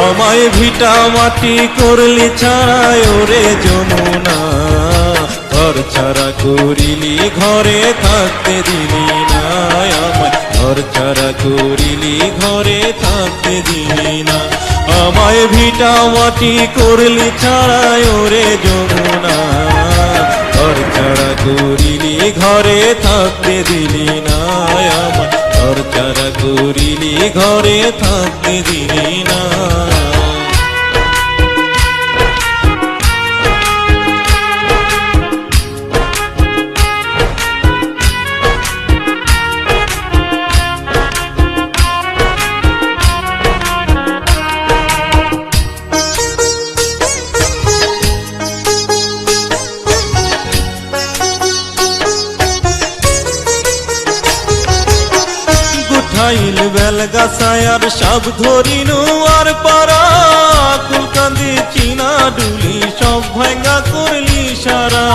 আমায় ভিটা মাটি করলি ছাড়ায় ওরে যমুনা, ঘর ছাড়া করিলি ঘরে থাকতে দিলি না, আমায় ঘর ছাড়া করিলি ঘরে থাকতে দিলি না। আমায় ভিটা মাটি করলি ছাড়ায় ওরে যমুনা, ঘর ছাড়া করিলি ঘরে থাকতে দিলি না, আমায় ঘর ছাড়া করিলি ঘরে থাকতে দিলি না। গুঠাইল বেলগাছায় আর সব ধরিনু আর পারা, কুলকান্দি চিনা ডুলি সব ভাঙ্গা করলি সারা।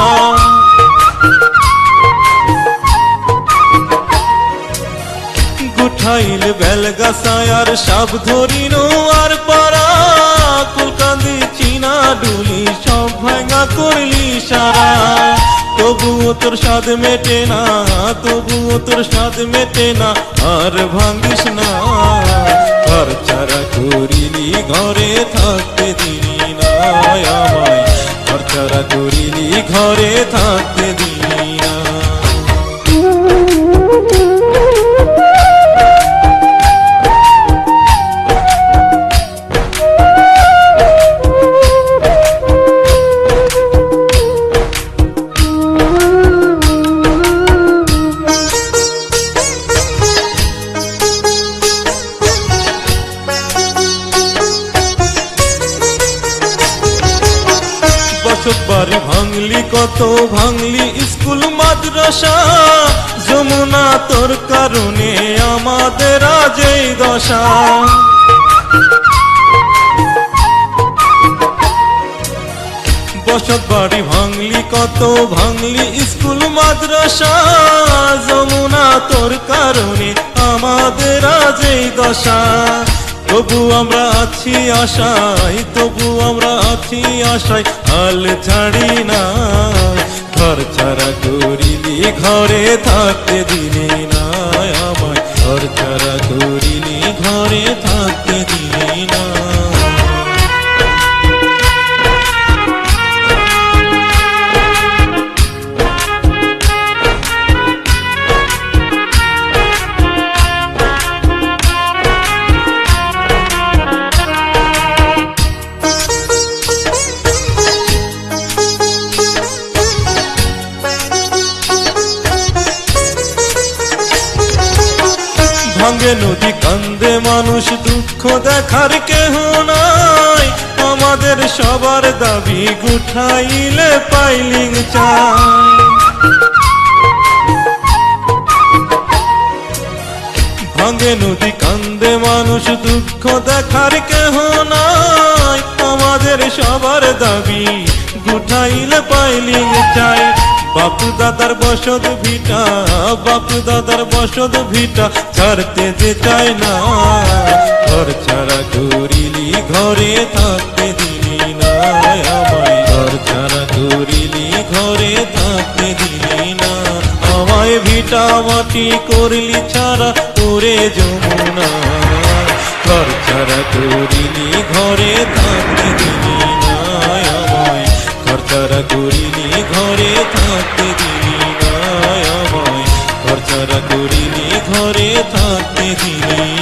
গুঠাইল বেলগাছায় আর সব ধরিনু আর পারা, কুলকান্দি চিনা ডুলি সব ভাঙ্গা করলি সারা। তবুও তোর স্বাদ মেটে না, তবুও তোর স্বাদ মেটে না, আর ভাঙ্গিস না। ঘর ছাড়া করিলি ঘরে থাকতে দিলি না, আমায় ঘর ছাড়া করিলি ঘরে থাকতে দিলি না। বাড়ি ভাঙলি কত ভাঙলি স্কুল মাদ্রাসা, যমুনা তোর কারণে আমাদের আজ এই দশা। বসত বাড়ি ভাঙলি কত ভাঙলি স্কুল মাদ্রাসা, যমুনা তোর কারণে আমাদের আজ এই দশা। তবু আমরা আছি আশায়, তবু আমরা আছি আশায়, হাল ছাড়ি না। ঘর ছাড়া করিলি ঘরে থাকতে দিলি না, আমায় ঘর ছাড়া করিলি ঘরে থাকতে দিলি না। ভাঙ্গে নদী কান্দে মানুষ, দুঃখ দেখার কেহ নাই, আমাদের সবার দাবি গুঠাইলে পাইলিং চাই। ভাঙ্গে নদী কান্দে মানুষ, দুঃখ দেখার কেহ নাই, আমাদের সবার দাবি গুঠাইলে পাইলিং চাই। বাপু দাদার বসত ভিটা, বাপু দাদার বসত ভিটা ছাড়তে যে চায় না। ঘর ছাড়া করিলি ঘরে থাকতে দিলি না, আমায় ঘর ছাড়া করিলি ঘরে থাকতে দিলি না। আমায় ভিটা মাটি করলি ছাড়া ওরে যমুনা, ঘর ছাড়া করিলি ঘরে থাকতে দিলি না, আমায় ঘর ছাড়া করিলি ঘরে থাকতে দিলি না, আমায় ঘর ছাড়া করিলি ঘরে থাকতে দিলি।